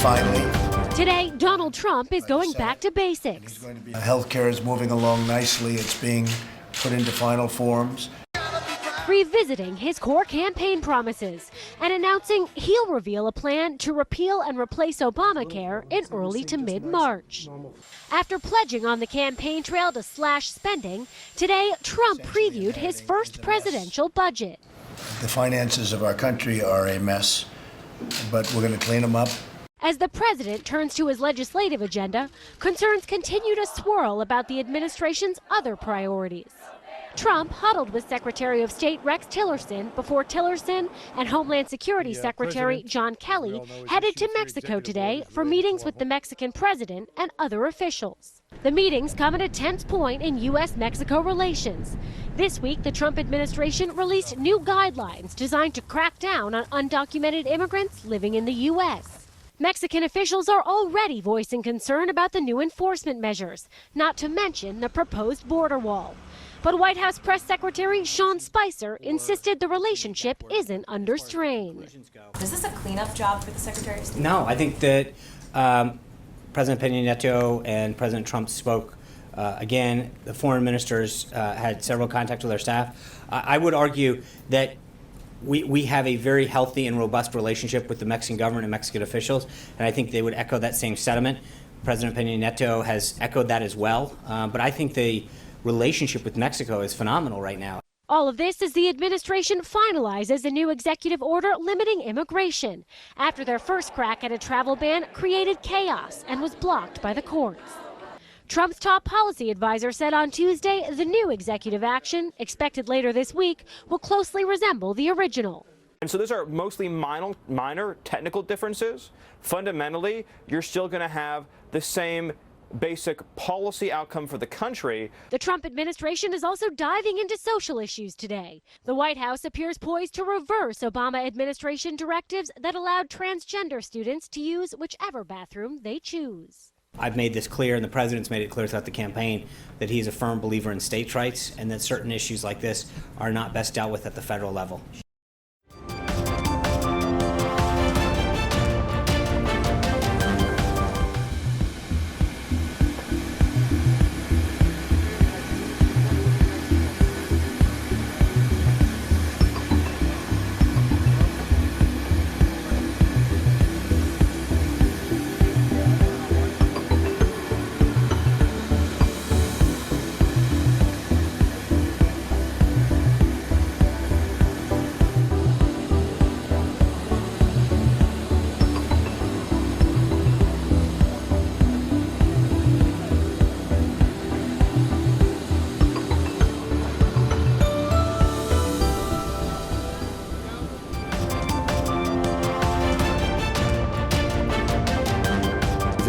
finally. Today, Donald Trump is going back to basics. Healthcare is moving along nicely. It's being put into final forms. Revisiting his core campaign promises and announcing he'll reveal a plan to repeal and replace Obamacare in early to mid-March. After pledging on the campaign trail to slash spending, today Trump previewed his first presidential budget. The finances of our country are a mess, but we're going to clean them up. As the president turns to his legislative agenda, concerns continue to swirl about the administration's other priorities. Trump huddled with Secretary of State Rex Tillerson before Tillerson and Homeland Security Secretary John Kelly headed to Mexico today for meetings with the Mexican president and other officials. The meetings come at a tense point in U.S.-Mexico relations. This week, the Trump administration released new guidelines designed to crack down on undocumented immigrants living in the U.S. Mexican officials are already voicing concern about the new enforcement measures, not to mention the proposed border wall. But White House Press Secretary Sean Spicer insisted the relationship isn't under strain. Is this a cleanup job for the Secretary of State? No, I think that President Peña Nieto and President Trump spoke again. The foreign ministers had several contacts with our staff. I would argue that we have a very healthy and robust relationship with the Mexican government and Mexican officials, and I think they would echo that same sentiment. President Peña Nieto has echoed that as well, but I think the relationship with Mexico is phenomenal right now. All of this as the administration finalizes a new executive order limiting immigration after their first crack at a travel ban created chaos and was blocked by the courts. Trump's top policy advisor said on Tuesday the new executive action, expected later this week, will closely resemble the original. And so those are mostly minor technical differences. Fundamentally, you're still going to have the same basic policy outcome for the country. The Trump administration is also diving into social issues today. The White House appears poised to reverse Obama administration directives that allowed transgender students to use whichever bathroom they choose. I've made this clear, and the president's made it clear throughout the campaign, that he's a firm believer in states' rights and that certain issues like this are not best dealt with at the federal level.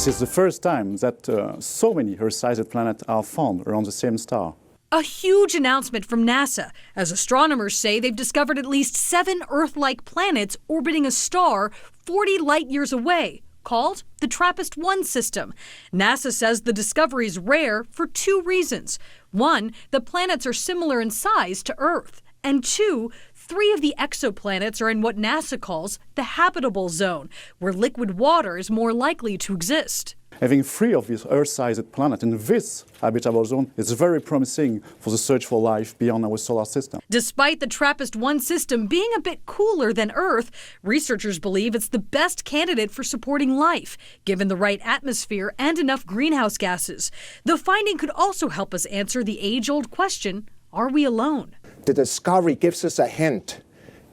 This is the first time that so many Earth-sized planets are found around the same star. A huge announcement from NASA, as astronomers say they've discovered at least 7 Earth-like planets orbiting a star 40 light-years away, called the TRAPPIST-1 system. NASA says the discovery is rare for 2 reasons. 1, the planets are similar in size to Earth. And 2, 3 of the exoplanets are in what NASA calls the habitable zone, where liquid water is more likely to exist. Having 3 of these Earth-sized planets in this habitable zone is very promising for the search for life beyond our solar system. Despite the TRAPPIST-1 system being a bit cooler than Earth, researchers believe it's the best candidate for supporting life, given the right atmosphere and enough greenhouse gases. The finding could also help us answer the age-old question, are we alone? The discovery gives us a hint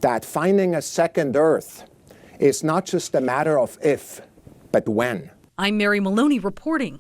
that finding a second Earth is not just a matter of if, but when. I'm Mary Maloney reporting.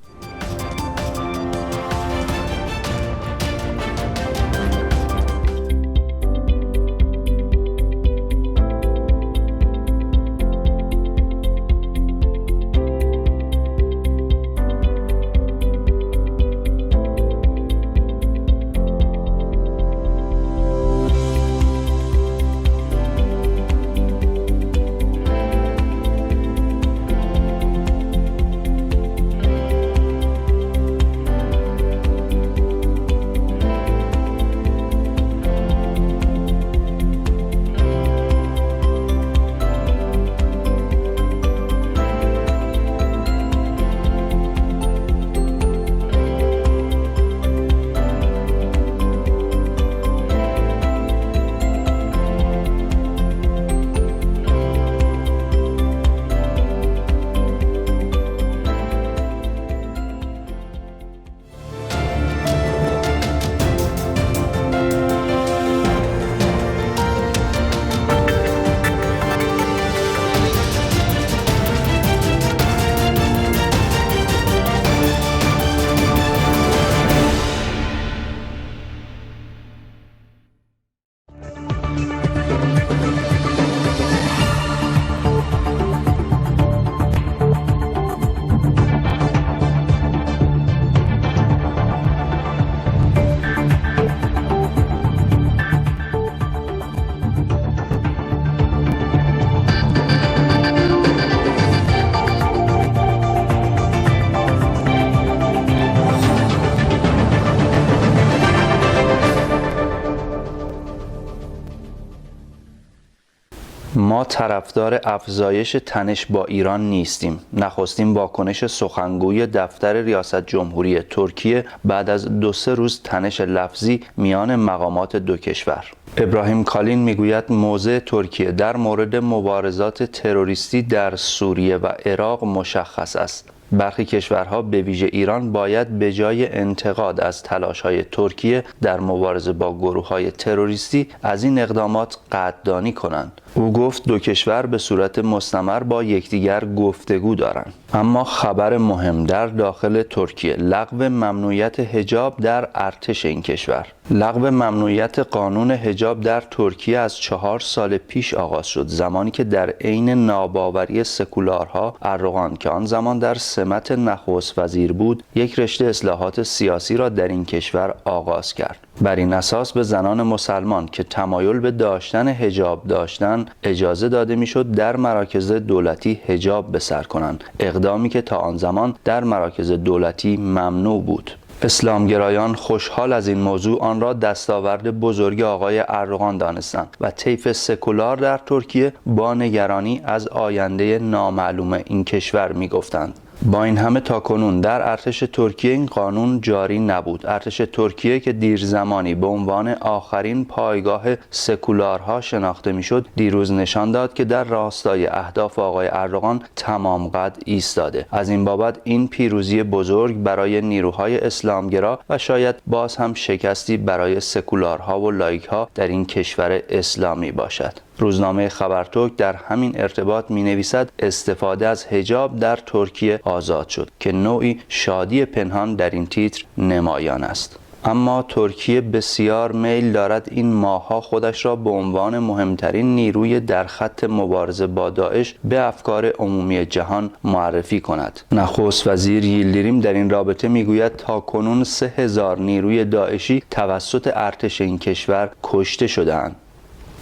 ما طرفدار افزایش تنش با ایران نیستیم. نخستین واکنش سخنگوی دفتر ریاست جمهوری ترکیه بعد از 2-3 روز تنش لفظی میان مقامات دو کشور. ابراهیم کالین میگوید موضع ترکیه در مورد مبارزات تروریستی در سوریه و عراق مشخص است. برخی کشورها به ویژه ایران باید به جای انتقاد از تلاش‌های ترکیه در مبارزه با گروه‌های تروریستی از این اقدامات قدردانی کنند. او گفت دو کشور به صورت مستمر با یکدیگر گفتگو دارند. اما خبر مهم در داخل ترکیه: لغو ممنوعیت حجاب در ارتش این کشور. لغو ممنوعیت قانون حجاب در ترکیه از 4 سال پیش آغاز شد، زمانی که در عین ناباوری سکولارها اردوغان که آن زمان در سمت نخست وزیر بود، یک رشته اصلاحات سیاسی را در این کشور آغاز کرد. بر این اساس به زنان مسلمان که تمایل به داشتن حجاب داشتند اجازه داده میشد در مراکز دولتی حجاب به سر کنند، اقدامی که تا آن زمان در مراکز دولتی ممنوع بود. اسلامگرایان خوشحال از این موضوع آن را دستاورد بزرگ آقای اردوغان دانستند و طیف سکولار در ترکیه با نگرانی از آینده نامعلوم این کشور می‌گفتند. با این همه تاکنون در ارتش ترکیه این قانون جاری نبود. ارتش ترکیه که دیر زمانی به عنوان آخرین پایگاه سکولارها شناخته میشد، دیروز نشان داد که در راستای اهداف آقای اردوغان تمام قد ایستاده. از این بابت این پیروزی بزرگ برای نیروهای اسلامگرا و شاید باز هم شکستی برای سکولارها و لایکها در این کشور اسلامی باشد. روزنامه خبرترک در همین ارتباط می‌نویسد استفاده از حجاب در ترکیه آزاد شد که نوعی شادی پنهان در این تیتر نمایان است. اما ترکیه بسیار میل دارد این ماه‌ها خودش را به عنوان مهمترین نیروی در خط مبارزه با داعش به افکار عمومی جهان معرفی کند. نخست وزیر ییلدریم در این رابطه میگوید تاکنون 3000 نیروی داعشی توسط ارتش این کشور کشته شده‌اند.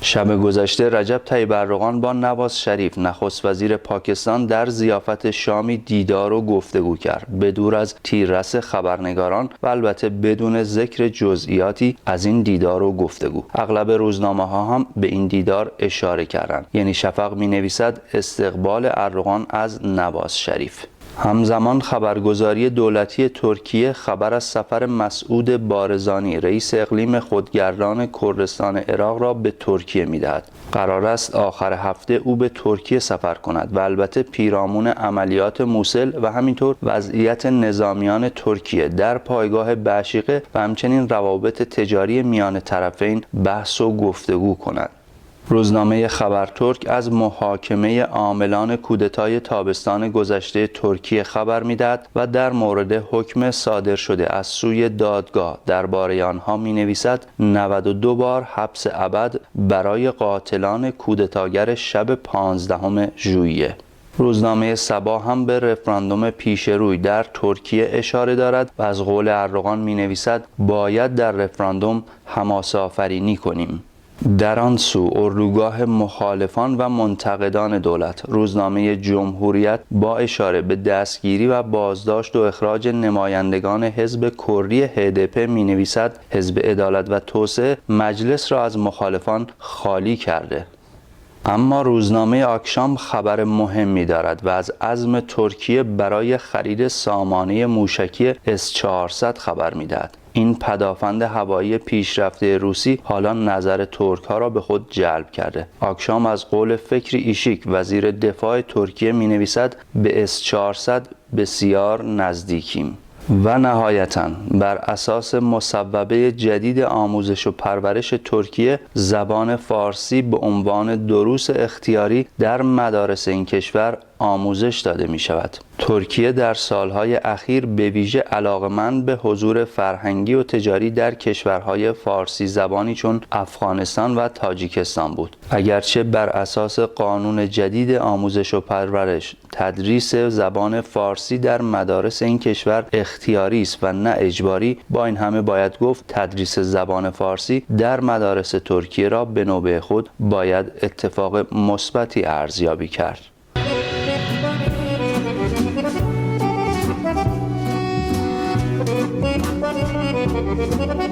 شب گذشته رجب طیب اردوغان با نواز شریف نخست وزیر پاکستان در ضیافت شامی دیدار و گفتگو کرد، به دور از تیررس خبرنگاران و البته بدون ذکر جزئیاتی از این دیدار و گفتگو. اغلب روزنامه‌ها هم به این دیدار اشاره کردند. یعنی شفق می‌نویسد استقبال اردوغان از نواز شریف. همزمان خبرگزاری دولتی ترکیه خبر از سفر مسعود بارزانی رئیس اقلیم خودگردان کردستان عراق را به ترکیه می‌دهد. قرار است آخر هفته او به ترکیه سفر کند و البته پیرامون عملیات موصل و همینطور وضعیت نظامیان ترکیه در پایگاه بشیقه و همچنین روابط تجاری میان طرفین بحث و گفتگو کند. روزنامه خبرترک از محاکمه عاملان کودتای تابستان گذشته ترکیه خبر می‌دهد و در مورد حکم صادر شده از سوی دادگاه درباره آنها می‌نویسد 92 بار حبس ابد برای قاتلان کودتاگر شب 15 ژوئیه. روزنامه صباح هم به رفراندوم پیش روی در ترکیه اشاره دارد و از قول اردوغان می‌نویسد باید در رفراندوم حماسه آفرینی کنیم. در آن سو اردوگاه مخالفان و منتقدان دولت، روزنامه جمهوریت با اشاره به دستگیری و بازداشت و اخراج نمایندگان حزب کردی HDP می‌نویسد حزب عدالت و توسعه مجلس را از مخالفان خالی کرده. اما روزنامه آکشام خبر مهمی دارد و از عزم ترکیه برای خرید سامانه موشکی S-400 خبر می‌دهد. این پدافند هوایی پیشرفته روسی حالا نظر ترک‌ها را به خود جلب کرده. آکشام از قول فکری ایشیک وزیر دفاع ترکیه می‌نویسد به S-400 بسیار نزدیکیم. و نهایتاً بر اساس مصوبه جدید آموزش و پرورش ترکیه، زبان فارسی به عنوان دروس اختیاری در مدارس این کشور آموزش داده می شود. ترکیه در سالهای اخیر به ویژه علاقه‌مند به حضور فرهنگی و تجاری در کشورهای فارسی زبانی چون افغانستان و تاجیکستان بود. اگرچه بر اساس قانون جدید آموزش و پرورش تدریس زبان فارسی در مدارس این کشور اختیاری است و نه اجباری، با این همه باید گفت تدریس زبان فارسی در مدارس ترکیه را به نوبه خود باید اتفاق مثبتی ارزیابی کرد. Thank you.